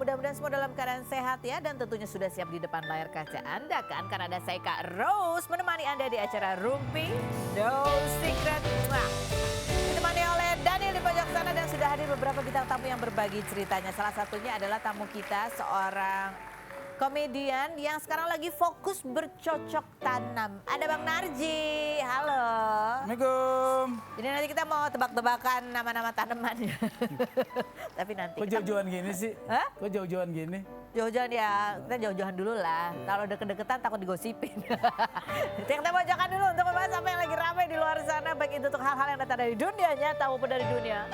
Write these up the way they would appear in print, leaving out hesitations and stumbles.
Mudah-mudahan semua dalam keadaan sehat ya. Dan tentunya sudah siap di depan layar kaca Anda kan. Karena ada saya Kak Rose menemani Anda di acara Rumpi No Secret. Ditemani oleh Daniel di pojok sana dan sudah hadir beberapa bintang tamu yang berbagi ceritanya. Salah satunya adalah tamu kita seorang komedian yang sekarang lagi fokus bercocok tanam. Ada Bang Narji, halo. Assalamualaikum. Jadi nanti kita mau tebak-tebakan nama-nama tanaman. Tapi nanti. Kok jauh-jauhan gini sih? Hah? Kok jauh-jauhan gini? Jauh-jauhan ya, kita jauh-jauhan dulu lah. Kalau udah kedekatan takut digosipin. Kita pojokan dulu untuk membahas apa yang lagi ramai di luar sana. Baik itu untuk hal-hal yang datang dari dunia nyata maupun dari dunia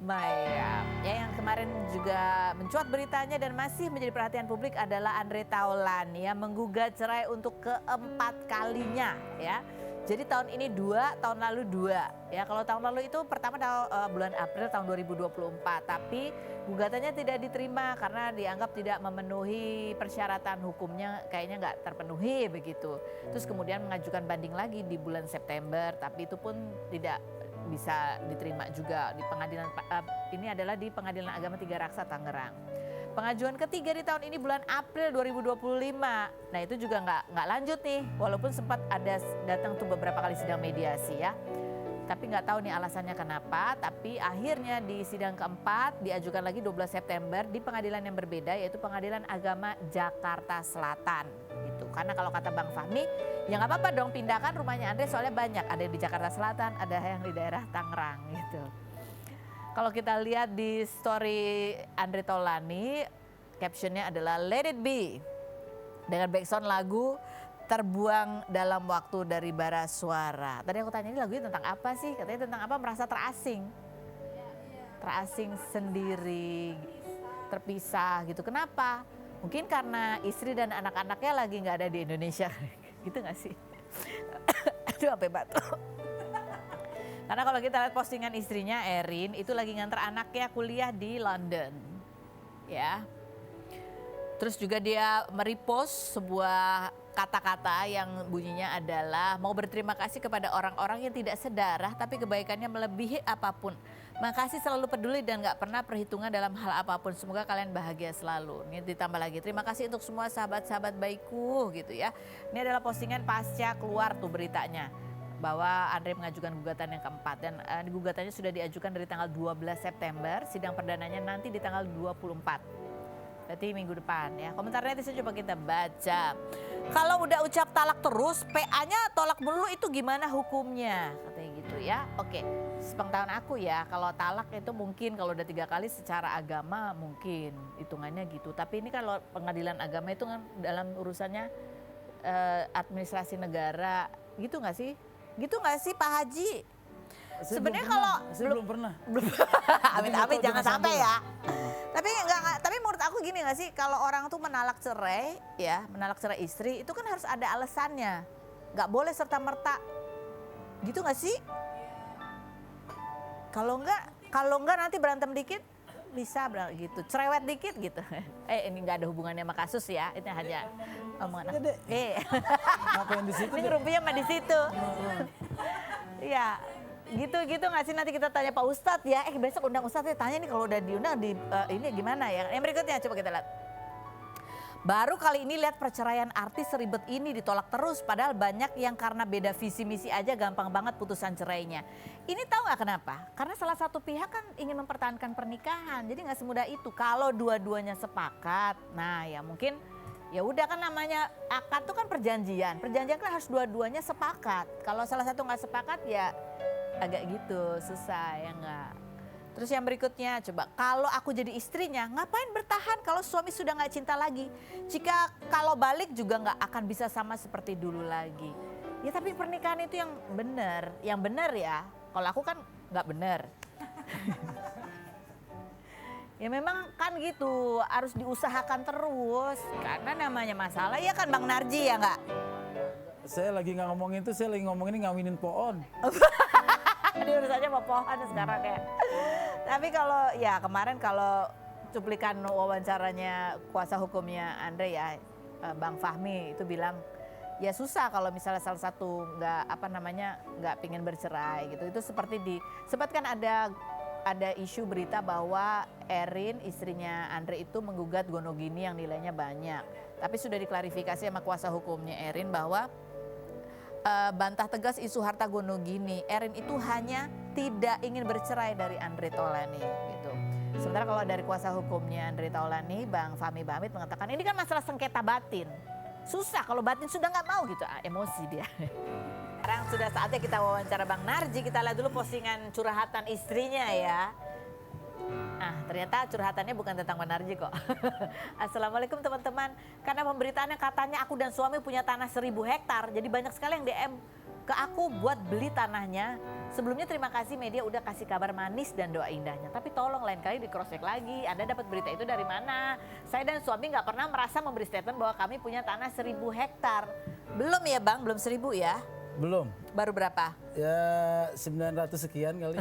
maya. Ya, yang kemarin juga mencuat beritanya dan masih menjadi perhatian publik adalah Andre Taulany yang menggugat cerai untuk keempat kalinya ya. Jadi tahun ini 2, tahun lalu 2. Ya, kalau tahun lalu itu pertama bulan April tahun 2024, tapi gugatannya tidak diterima karena dianggap tidak memenuhi persyaratan hukumnya, kayaknya nggak terpenuhi begitu. Terus kemudian mengajukan banding lagi di bulan September, tapi itu pun tidak bisa diterima juga di pengadilan. Ini adalah di Pengadilan Agama Tiga Raksa Tangerang. Pengajuan ketiga di tahun ini bulan April 2025. Nah itu juga nggak lanjut nih, walaupun sempat ada datang tuh beberapa kali sidang mediasi ya. Tapi nggak tahu nih alasannya kenapa. Tapi akhirnya di sidang keempat diajukan lagi 12 September di pengadilan yang berbeda, yaitu Pengadilan Agama Jakarta Selatan. Gitu. Karena kalau kata Bang Fahmi, ya nggak apa-apa dong pindahkan rumahnya Andre, soalnya banyak. Ada yang di Jakarta Selatan, ada yang di daerah Tangerang gitu. Kalau kita lihat di story Andre Taulany, captionnya adalah Let It Be. Dengan backsound lagu Terbuang Dalam Waktu dari Bara Suara. Tadi aku tanya ini lagunya tentang apa sih? Katanya tentang apa? Merasa terasing. Terasing sendiri, terpisah gitu. Kenapa? Mungkin karena istri dan anak-anaknya lagi nggak ada di Indonesia. Gitu nggak sih? Aduh sampai batuk. Karena kalau kita lihat postingan istrinya Erin itu lagi nganter anaknya kuliah di London. Ya. Terus juga dia merepost sebuah kata-kata yang bunyinya adalah mau berterima kasih kepada orang-orang yang tidak sedarah tapi kebaikannya melebihi apapun. Makasih selalu peduli dan gak pernah perhitungan dalam hal apapun. Semoga kalian bahagia selalu. Ini ditambah lagi, terima kasih untuk semua sahabat-sahabat baikku gitu ya. Ini adalah postingan pasca keluar tuh beritanya bahwa Andre mengajukan gugatan yang keempat dan gugatannya sudah diajukan dari tanggal 12 September, sidang perdananya nanti di tanggal 24. Berarti minggu depan ya. Komentar netizen coba kita baca. Kalau udah ucap talak terus, PA-nya tolak melulu itu gimana hukumnya? Katanya gitu ya. Oke, sepengetahuan aku ya, kalau talak itu mungkin kalau udah 3 kali secara agama mungkin hitungannya gitu. Tapi ini kalau pengadilan agama itu kan dalam urusannya administrasi negara, gitu nggak sih? Gitu nggak sih Pak Haji? Sebenarnya kalau belum pernah. Amit-amit jangan sampai ya. Tapi menurut aku gini nggak sih, kalau orang tuh menalak cerai ya, menalak cerai istri itu kan harus ada alasannya, nggak boleh serta merta, gitu nggak sih? Kalau nggak nanti berantem dikit bisa gitu, cerewet dikit gitu. Ini nggak ada hubungannya sama kasus ya, itu hanya omongan. Ngapain di situ? Ini rumpinya mah di situ. Iya. Gitu nggak sih, nanti kita tanya Pak Ustadz ya. Besok undang Ustadz ya, tanya nih kalau udah diundang di ini gimana ya. Yang berikutnya coba kita lihat. Baru kali ini lihat perceraian artis seribet ini ditolak terus. Padahal banyak yang karena beda visi misi aja gampang banget putusan cerainya. Ini tahu nggak kenapa? Karena salah satu pihak kan ingin mempertahankan pernikahan. Jadi nggak semudah itu. Kalau dua-duanya sepakat, nah ya mungkin ya udah, kan namanya akad tuh kan perjanjian. Perjanjian kan harus dua-duanya sepakat. Kalau salah satu nggak sepakat ya agak gitu, susah ya enggak. Terus yang berikutnya coba, kalau aku jadi istrinya ngapain bertahan kalau suami sudah nggak cinta lagi? Jika kalau balik juga nggak akan bisa sama seperti dulu lagi. Ya tapi pernikahan itu yang benar ya. Kalau aku kan nggak benar. Ya memang kan gitu, harus diusahakan terus. Karena namanya masalah, ya kan Bang Narji ya nggak? Saya lagi nggak ngomongin itu, saya lagi ngomongin ngawinin pohon. Ini urusannya sama pohon sekarang ya. Tapi kalau ya kemarin kalau cuplikan wawancaranya kuasa hukumnya Andre ya, Bang Fahmi itu bilang ya susah kalau misalnya salah satu nggak pingin bercerai gitu. Itu seperti sempat kan ada ada isu berita bahwa Erin, istrinya Andre itu menggugat gonogini yang nilainya banyak. Tapi sudah diklarifikasi sama kuasa hukumnya Erin bahwa bantah tegas isu harta gonogini. Erin itu hanya tidak ingin bercerai dari Andre Taulany gitu. Sementara kalau dari kuasa hukumnya Andre Taulany, Bang Fahmi Bahmid mengatakan ini kan masalah sengketa batin. Susah kalau batin sudah nggak mau gitu, emosi dia. Sekarang sudah saatnya kita wawancara Bang Narji. Kita lihat dulu postingan curhatan istrinya ya. Ternyata curhatannya bukan tentang Bang Narji kok. Assalamualaikum teman-teman. Karena pemberitaannya katanya aku dan suami punya tanah 1000 hektar. Jadi banyak sekali yang DM ke aku buat beli tanahnya. Sebelumnya terima kasih media udah kasih kabar manis dan doa indahnya. Tapi tolong lain kali di cross check lagi. Anda dapat berita itu dari mana? Saya dan suami nggak pernah merasa memberi statement bahwa kami punya tanah 1000 hektar. Belum ya Bang? Belum 1000 ya? Belum. Baru berapa? Ya 900 sekian kali.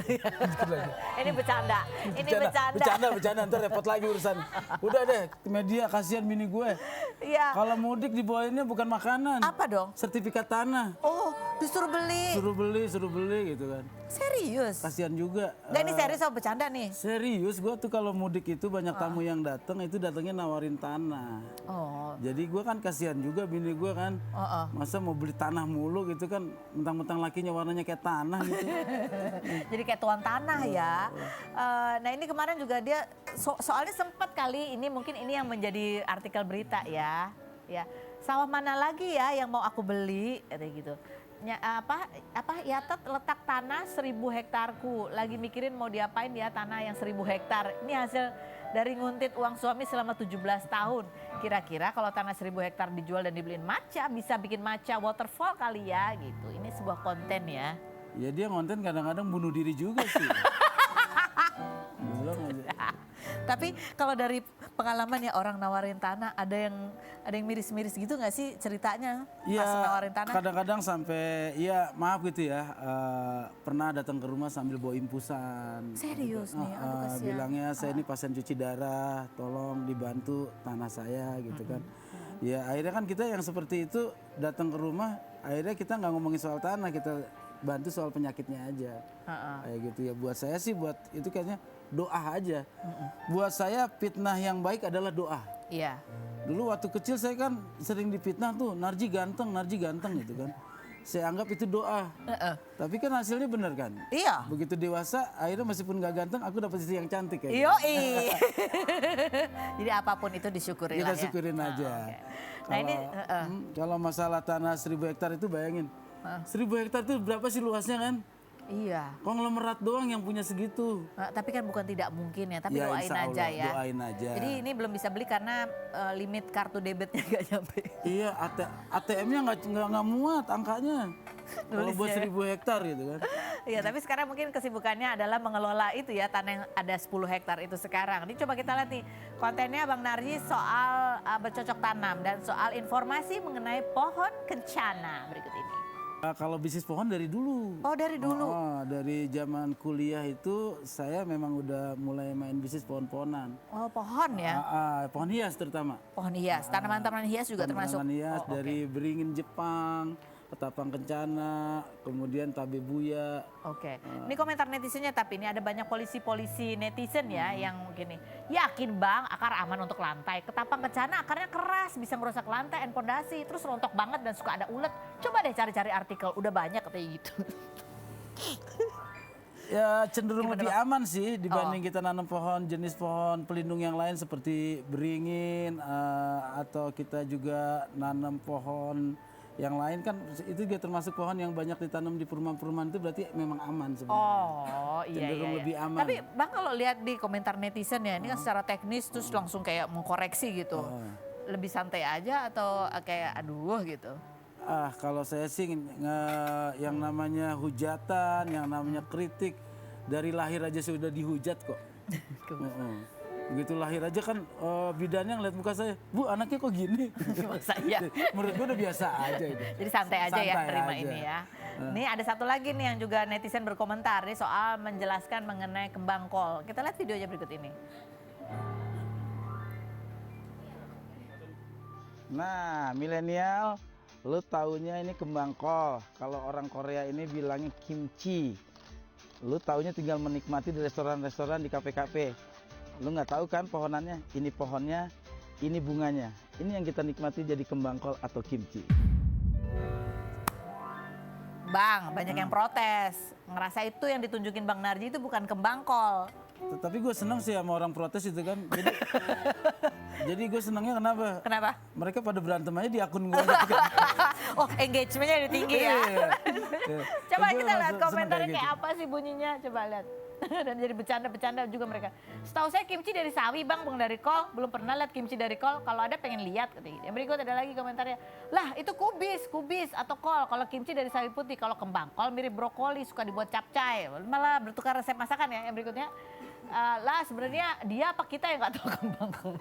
Ini bercanda. Ini bercanda. Bercanda, ntar repot lagi urusan. Udah deh, ke media kasihan bini gue. Iya. Kalau mudik dibawainnya bukan makanan. Apa dong? Sertifikat tanah. Oh, disuruh beli. Suruh beli gitu kan. Serius? Kasihan juga. Enggak, ini serius apa bercanda nih? Serius, gue tuh kalau mudik itu banyak tamu yang datang itu datangnya nawarin tanah. Oh. Jadi gue kan kasihan juga bini gue kan. Masa mau beli tanah mulu gitu kan, mentang-mentang lakinya warnanya kayak tanah gitu. Jadi kayak tuan tanah ya. Nah ini kemarin juga dia soalnya sempat kali ini mungkin ini yang menjadi artikel berita ya. Ya, sawah mana lagi ya yang mau aku beli kayak gitu. Yatet letak tanah 1000 hektarku. Lagi mikirin mau diapain ya tanah yang 1000 hektar. Ini hasil dari nguntit uang suami selama 17 tahun. Kira-kira kalau tanah 1000 hektar dijual dan dibeliin maca, bisa bikin maca waterfall kali ya gitu. Ini sebuah konten ya. Ya dia ngonten kadang-kadang bunuh diri juga sih. Belum aja. Tapi kalau dari pengalaman ya orang nawarin tanah, ada yang miris-miris gitu nggak sih ceritanya pas nawarin tanah? Kadang-kadang sampai ya maaf gitu ya, pernah datang ke rumah sambil bawa impusan. Serius nih, aduh kasihan. Bilangnya saya ini pasien cuci darah, tolong dibantu tanah saya gitu kan. Ya akhirnya kan kita yang seperti itu datang ke rumah, akhirnya kita nggak ngomongin soal tanah, kita bantu soal penyakitnya aja. Kayak gitu ya, buat saya sih buat itu kayaknya doa aja. Buat saya fitnah yang baik adalah doa. Iya. Dulu waktu kecil saya kan sering difitnah tuh, Narji ganteng gitu kan. Saya anggap itu doa. Tapi kan hasilnya benar kan? Iya. Begitu dewasa, akhirnya meskipun gak ganteng, aku dapat istri yang cantik kayak Yoi. Jadi apapun itu disyukuri kita lah ya. syukurin aja. Nah ini Kalau masalah tanah 1000 hektar itu bayangin. 1000 hektar itu berapa sih luasnya kan? iya. Konglomerat doang yang punya segitu. Tapi kan bukan tidak mungkin ya, tapi Ya, doain insya Allah, aja ya. doain aja. Jadi ini belum bisa beli karena limit kartu debitnya gak nyampe. Iya, ATM-nya nggak muat angkanya. Kalau buat Nulisnya. 1000 hektar gitu kan. Iya, tapi sekarang mungkin kesibukannya adalah mengelola itu ya, tanah yang ada 10 hektar itu sekarang. Ini coba kita lihat nih kontennya Bang Narji soal bercocok tanam dan soal informasi mengenai pohon kencana berikut ini. Kalau bisnis pohon dari dulu. Oh, dari dulu. Dari zaman kuliah itu saya memang udah mulai main bisnis pohon-pohonan. Oh, pohon ya. Pohon hias terutama. Pohon hias, tanaman-tanaman hias juga termasuk. Tanaman hias Oh, oke. dari beringin Jepang, ketapang kencana, kemudian tabebuya. Oke, ini komentar netizennya tapi ini ada banyak polisi-polisi netizen ya yang gini. Yakin bang akar aman untuk lantai, ketapang kencana akarnya keras bisa merusak lantai dan pondasi, terus rontok banget dan suka ada ulet. Coba deh cari-cari artikel, udah banyak katanya gitu. Ya cenderung Gimana, lebih Bang? aman sih dibanding kita nanam pohon jenis pohon pelindung yang lain seperti beringin atau kita juga nanam pohon yang lain kan itu juga termasuk pohon yang banyak ditanam di perumahan-perumahan itu berarti memang aman sebenarnya. Oh iya, Cenderung iya. lebih aman. Tapi bang kalau lihat di komentar netizen ya, ini kan secara teknis terus langsung kayak mengkoreksi gitu. Lebih santai aja atau kayak aduh gitu? Kalau saya sih yang namanya hujatan, yang namanya kritik dari lahir aja sudah dihujat kok. Begitu lahir aja kan bidannya ngeliat muka saya, Bu anaknya kok gini? Masa iya? Menurut gue udah biasa aja itu. Jadi santai aja ya Santai terima aja. ini ya. Ini ada satu lagi nih yang juga netizen berkomentar nih soal menjelaskan mengenai kembang kol. Kita lihat videonya berikut ini. Nah, milenial, lu taunya ini kembang kol. Kalau orang Korea ini bilangnya kimchi. Lu taunya tinggal menikmati di restoran-restoran, di kafe-kafe. Lu nggak tahu kan pohonannya, ini pohonnya, ini bunganya. Ini yang kita nikmati jadi kembang kol atau kimchi. Bang, banyak yang protes. Ngerasa itu yang ditunjukin Bang Narji itu bukan kembang kol. Tapi gue seneng sih sama orang protes itu kan. Jadi gue senengnya kenapa? Kenapa? Mereka pada berantem aja di akun gue. Oh, engagementnya udah tinggi ya. Coba Gue kita lihat langsung seneng komentarnya kayak kayak gitu. apa sih bunyinya. Coba lihat. Dan jadi bercanda-bercanda juga mereka. Setahu saya kimchi dari sawi bang, bukan dari kol. Belum pernah lihat kimchi dari kol. Kalau ada pengen lihat. Yang berikut ada lagi komentarnya. Lah itu kubis atau kol. Kalau kimchi dari sawi putih. Kalau kembang kol mirip brokoli, suka dibuat capcay. Malah bertukar resep masakan ya. Yang berikutnya. Lah sebenarnya dia apa kita yang nggak tahu kembang kol.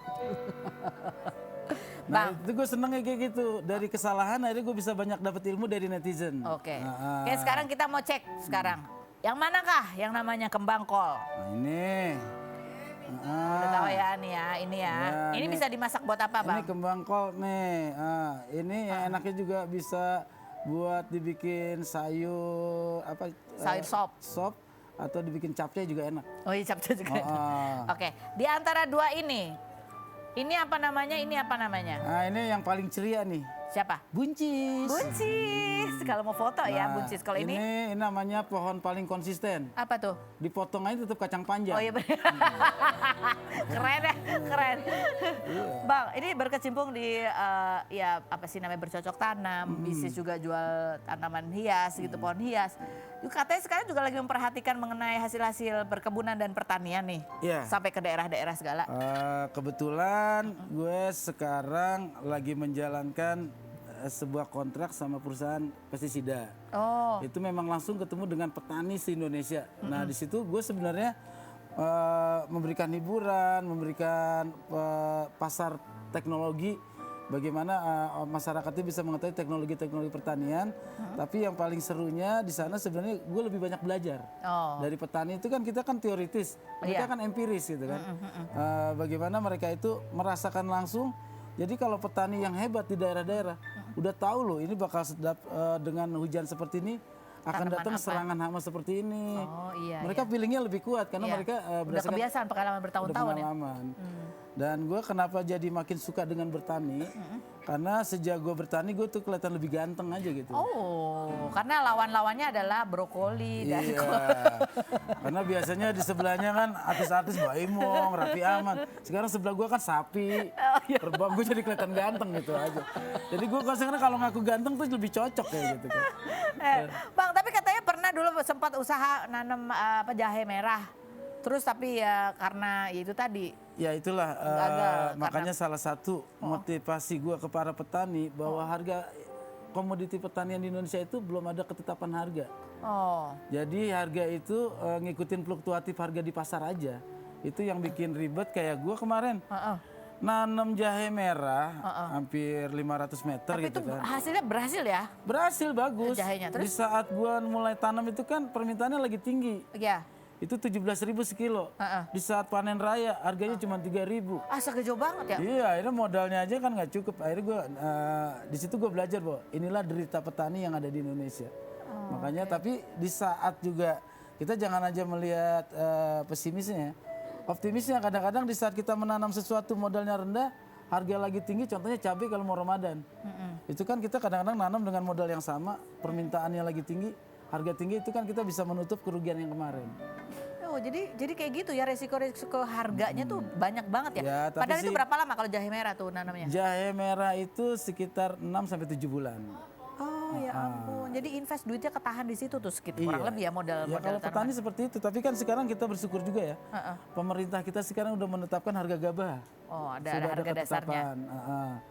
Nah itu gue senengnya kayak gitu. Dari kesalahan akhirnya gue bisa banyak dapat ilmu dari netizen. Oke. Nah, Oke sekarang kita mau cek sekarang. Yang manakah yang namanya kembang kol? nah ini. Udah tahu ya nih ya, ini ya. Ya, Ini ini- bisa dimasak buat apa bang? Ini kembang kol nih. Ini yang enaknya juga bisa buat dibikin sayur apa? Sayur sop. Sop atau dibikin capcay juga enak. Oh iya capcay juga. Oh. Oke, di antara dua ini apa namanya? Ini apa namanya? Nah ini yang paling ceria nih. Siapa? Buncis. Buncis. Kalau mau foto ya Nah, buncis. Kalau ini namanya pohon paling konsisten. apa tuh? Dipotong aja tetap kacang panjang. Oh iya bener. Keren ya, keren. Bang, ini berkecimpung di ya apa sih namanya bercocok tanam, bisnis juga jual tanaman hias gitu, pohon hias. Yuk, katanya sekarang juga lagi memperhatikan mengenai hasil-hasil perkebunan dan pertanian nih. Iya. Sampai ke daerah-daerah segala. Kebetulan gue sekarang lagi menjalankan sebuah kontrak sama perusahaan pestisida. Oh, Itu memang langsung ketemu dengan petani se-Indonesia. Nah di situ gue sebenarnya memberikan hiburan, memberikan pasar teknologi. Bagaimana masyarakat itu bisa mengetahui teknologi-teknologi pertanian. Tapi yang paling serunya di sana sebenarnya gue lebih banyak belajar. oh. Dari petani itu kan kita kan teoritis, mereka Iya. kan empiris gitu kan. Bagaimana mereka itu merasakan langsung. Jadi kalau petani yang hebat di daerah-daerah udah tahu loh ini bakal sedap dengan hujan seperti ini akan Tanaman datang apa? serangan hama seperti ini. Oh iya. Mereka feelingnya lebih kuat karena Iya. mereka Udah berdasarkan kebiasaan pengalaman udah bertahun-tahun ya. pengalaman. Dan gue kenapa jadi makin suka dengan bertani? Karena sejak gue bertani gue tuh kelihatan lebih ganteng aja gitu. Oh, karena lawan-lawannya adalah brokoli dan Iya, karena biasanya di sebelahnya kan artis-artis Baimong, Raffi Ahmad. Sekarang sebelah gua kan sapi, terbang gue jadi kelihatan ganteng gitu aja. Jadi gue sekarang kalau ngaku ganteng tuh lebih cocok kayak gitu kan. Bang, tapi katanya pernah dulu sempat usaha nanam apa jahe merah. Terus tapi ya karena ya itu tadi. Ya itulah Gagal, makanya salah satu motivasi gua ke para petani bahwa harga komoditi pertanian di Indonesia itu belum ada ketetapan harga. Oh, Jadi harga itu ngikutin fluktuatif harga di pasar aja. Itu yang bikin ribet kayak gua kemarin. Nanam jahe merah hampir 500 meter tapi gitu itu kan. hasilnya berhasil ya? Berhasil bagus. Jahenya, Di terus? saat gua mulai tanam itu kan permintaannya lagi tinggi. Ya. Itu 17.000 sekilo. Di saat panen raya harganya cuma 3.000. Asa jauh banget ya? Iya, akhirnya modalnya aja kan nggak cukup. Akhirnya gue di situ gue belajar bahwa inilah derita petani yang ada di Indonesia. Makanya tapi di saat juga kita jangan aja melihat pesimisnya, optimisnya. Kadang-kadang di saat kita menanam sesuatu modalnya rendah, harga lagi tinggi. Contohnya cabai kalau mau Ramadan, itu kan kita kadang-kadang nanam dengan modal yang sama, permintaannya lagi tinggi, harga tinggi itu kan kita bisa menutup kerugian yang kemarin. Oh, jadi kayak gitu ya resiko harganya tuh banyak banget ya. Ya, tapi Padahal itu sih- berapa lama kalau jahe merah tuh nanamnya? Jahe merah itu sekitar 6-7 bulan. Oh ya ampun. Jadi invest duitnya ketahan di situ tuh sekitar kurang Iya. lebih ya modal Ya kalau tanaman. petani seperti itu, tapi kan sekarang kita bersyukur juga ya. Pemerintah kita sekarang udah menetapkan harga gabah. Oh, ada Sudah harga dasarnya. ketetapan.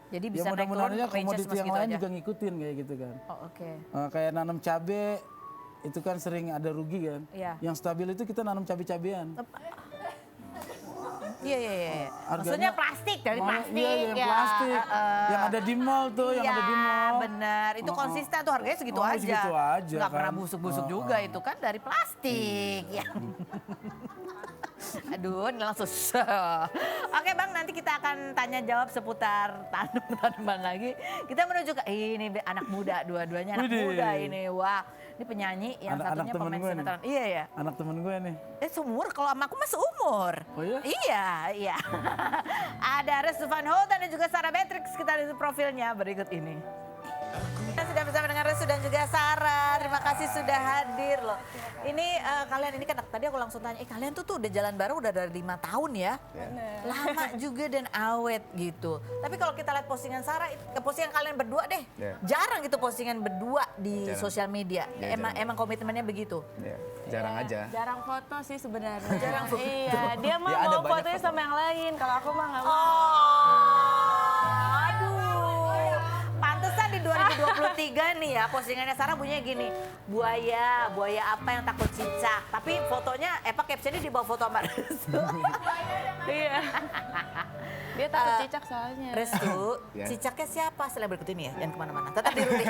Jadi Ya bisa naik mudah-mudahan turun, aja range komoditi yang segitu lain aja. juga ngikutin kayak gitu kan. Oh, oke. Kayak nanam cabe itu kan sering ada rugi kan. Iya. Yang stabil itu kita nanam cabe-cabean. Iya. Harganya- Maksudnya plastik dari plastik. Iya, yang plastik. Yang ada di mall tuh, yang ada di mall. Bener. Itu konsisten tuh harganya segitu aja. Segitu aja Nggak pernah kan. busuk-busuk juga itu kan dari plastik. Ya. Aduh, ini langsung. Oke Bang, nanti kita akan tanya jawab seputar tanaman lagi. Kita menuju ke ini anak muda, dua-duanya anak Widih. muda ini. Wah, ini penyanyi yang Anak satunya temen pemain gue nih. sinetron. Iya ya. Anak temen gue nih. Seumur, kalau sama aku mah seumur. Oh iya? Iya. Ada Restu Van Houten dan juga Sarah Beatrix. Kita lihat profilnya berikut ini. Kita sudah bersama dengan Restu dan juga Sarah. Terima kasih sudah hadir loh. Ini kalian ini kan tadi aku langsung tanya, kalian tuh udah jalan bareng udah dari 5 tahun ya? Lama juga dan awet gitu. Tapi kalau kita lihat postingan Sarah, postingan kalian berdua deh. Jarang gitu postingan berdua di sosial media. Emang komitmennya begitu? Jarang aja. Jarang foto sih sebenarnya. Jarang foto. Iya, dia mah Ya, ada mau banyak fotonya foto. sama yang lain. Kalau aku mah nggak mau. Aduh. Pantesan di 2023 nih ya postingannya Sarah bunyinya gini. Buaya apa yang takut cicak. Tapi fotonya, captionnya di bawah foto sama Restu. Iya. Dia takut cicak soalnya. Restu, Ya. cicaknya siapa? Setelah berikut ini ya, jangan kemana-mana. Tetap di Ruli.